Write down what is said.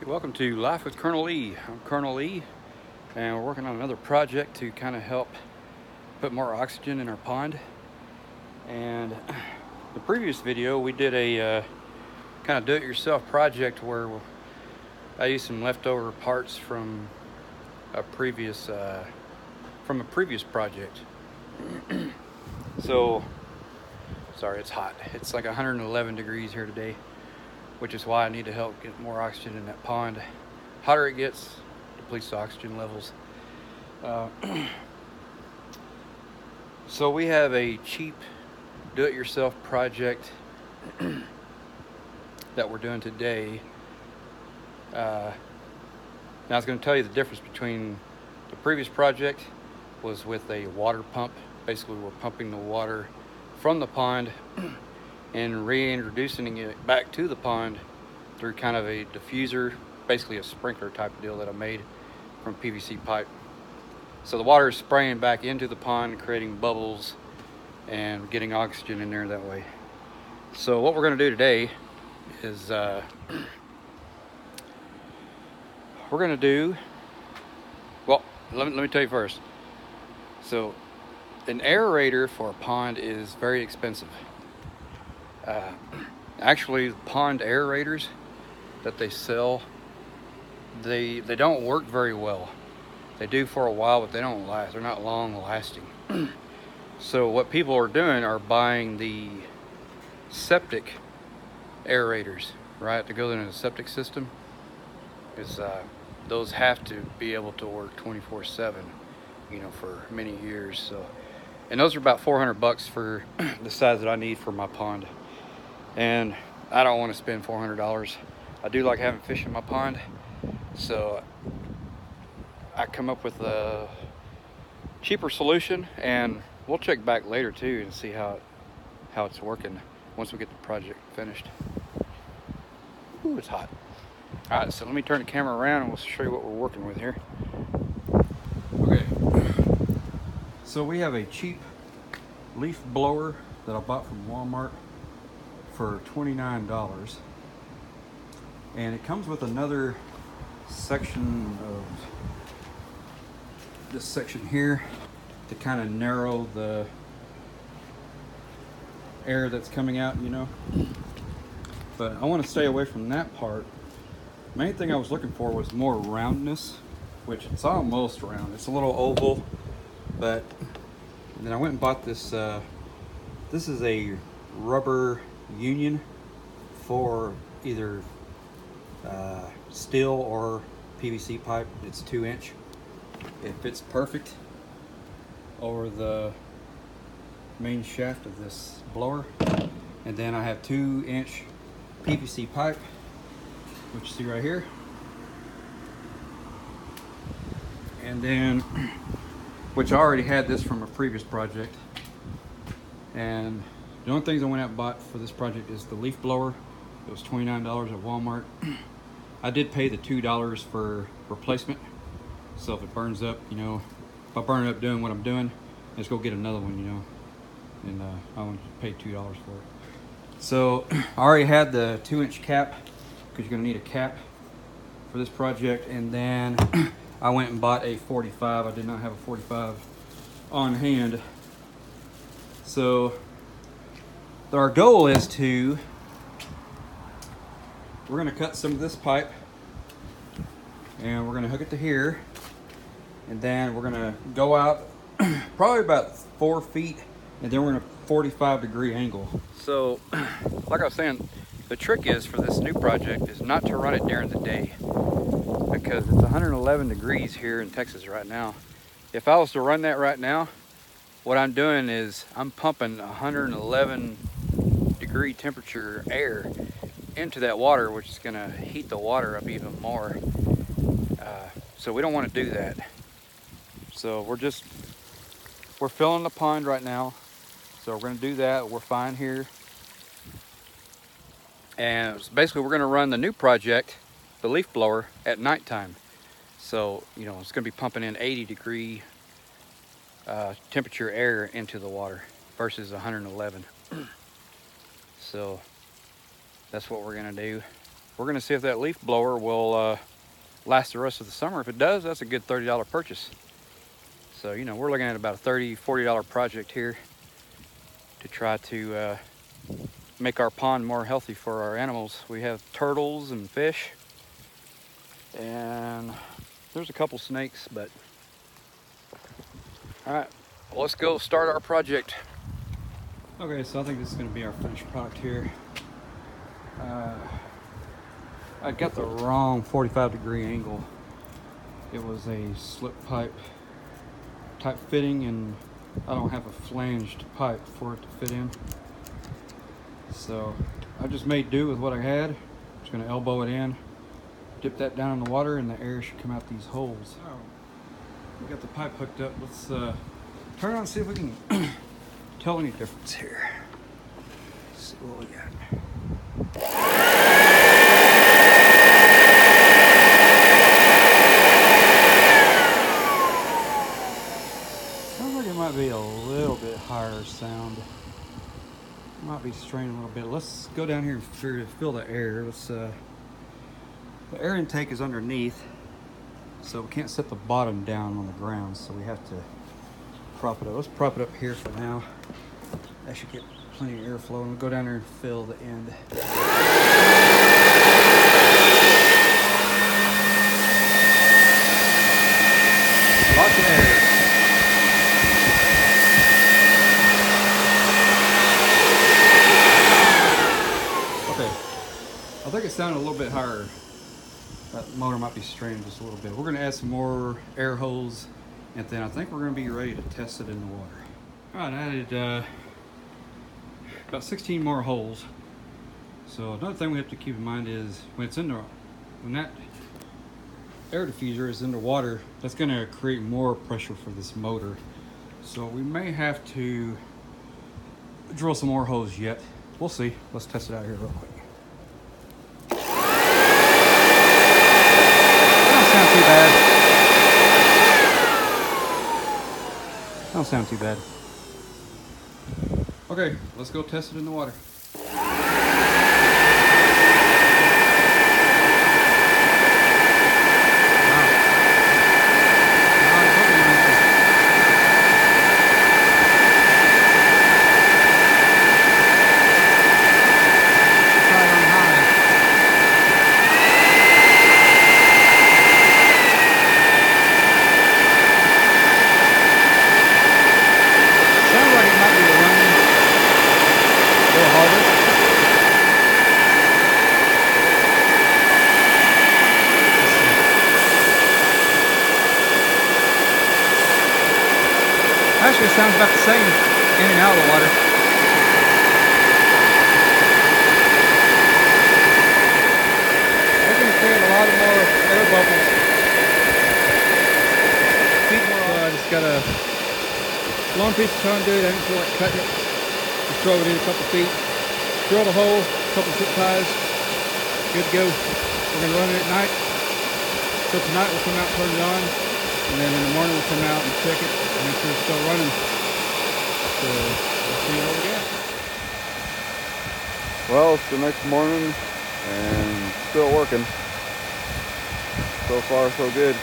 Welcome to Life with Colonel Lee. I'm Colonel Lee, and we're working on another project to kind of help put more oxygen in our pond. And the previous video, we did a kind of do-it-yourself project where I used some leftover parts from a previous project. So, sorry, it's hot. It's like 111 degrees here today, which is why I need to help get more oxygen in that pond. Hotter it gets, depletes the oxygen levels. So we have a cheap do-it-yourself project that we're doing today. Now I was going to tell you the difference between the previous project was with a water pump. Basically, we're pumping the water from the pond and reintroducing it back to the pond through kind of a diffuser, basically a sprinkler type of deal that I made from PVC pipe. So the water is spraying back into the pond, creating bubbles and getting oxygen in there that way. So what we're going to do today is we're going to do, well, let me tell you first. So an aerator for a pond is very expensive. Actually, pond aerators that they sell, they don't work very well. They do for a while, but they don't last. They're not long lasting. So what people are doing are buying the septic aerators, right, to go into the septic system. Is those have to be able to work 24/7, you know, for many years. So, and those are about $400 for the size that I need for my pond. And I don't want to spend $400. I do like having fish in my pond, so I come up with a cheaper solution, and we'll check back later too and see how it's working once we get the project finished. Ooh, it's hot. All right, so let me turn the camera around and we'll show you what we're working with here. Okay, so we have a cheap leaf blower that I bought from Walmart for $29, and it comes with another section of this section here to kind of narrow the air that's coming out, you know. But I want to stay away from that part. Main thing I was looking for was more roundness, which it's almost round. It's a little oval, but then I went and bought this. This is a rubber union for either steel or PVC pipe. It's 2-inch. It fits perfect over the main shaft of this blower. And then I have 2-inch PVC pipe, which you see right here. And then, which I already had this from a previous project. And the only things I went out and bought for this project is the leaf blower. It was $29 at Walmart. I did pay the $2 for replacement. So if it burns up, you know, if I burn it up doing what I'm doing, let's go get another one, you know. And I want to pay $2 for it. So I already had the 2-inch cap, because you're going to need a cap for this project. And then I went and bought a 45. I did not have a 45 on hand. So our goal is to, we're going to cut some of this pipe and we're going to hook it to here, and then we're going to go out probably about 4 feet, and then we're going to 45-degree angle. So like I was saying, the trick is for this new project is not to run it during the day, because it's 111 degrees here in Texas right now. If I was to run that right now, what I'm doing is I'm pumping 111-degree temperature air into that water, which is going to heat the water up even more. So we don't want to do that. So we're filling the pond right now. So we're going to do that. We're fine here. And basically we're going to run the new project, the leaf blower, at nighttime. So, you know, it's going to be pumping in 80-degree temperature air into the water versus 111. So that's what we're going to do. we're gonna see if that leaf blower will last the rest of the summer. If it does, that's a good $30 purchase. So, you know, we're looking at about a $30, $40 project here to try to make our pond more healthy for our animals. We have turtles and fish, and there's a couple snakes, but all right, well, let's go start our project. Okay, so I think this is going to be our finished product here. I got the wrong 45-degree angle. It was a slip pipe type fitting, and I don't have a flanged pipe for it to fit in. So I just made do with what I had. Just gonna elbow it in, dip that down in the water, and the air should come out these holes. Oh, we got the pipe hooked up. Let's turn it on and see if we can tell any difference here. Let's see what we got. Sounds like it might be a little bit higher sound. Might be straining a little bit. Let's go down here and fill the air. Let's the air intake is underneath, so we can't set the bottom down on the ground, so we have to prop it up. Let's prop it up here for now. That should get plenty of airflow, and we'll go down there and fill the end. Lots of air. I think it sounded a little bit higher. That motor might be straining just a little bit. We're going to add some more air holes, and then I think we're going to be ready to test it in the water. All right, I added about 16 more holes. So another thing we have to keep in mind is when that air diffuser is in the water, that's going to create more pressure for this motor. So we may have to drill some more holes yet. We'll see. Let's test it out here real quick. Sound too bad. Don't sound too bad. Okay, let's go test it in the water. Actually, it sounds about the same in and out of the water. We're going to create a lot of more air bubbles. Just got a long piece of conduit. I didn't feel like cutting it. Just throw it in a couple feet. Drill the hole, a couple zip ties. Good to go. We're going to run it at night. So tonight we'll come out and turn it on. And then in the morning we'll come out and check it and make sure it's still running. So let's see what we got. Well, it's the next morning and still working. So far so good.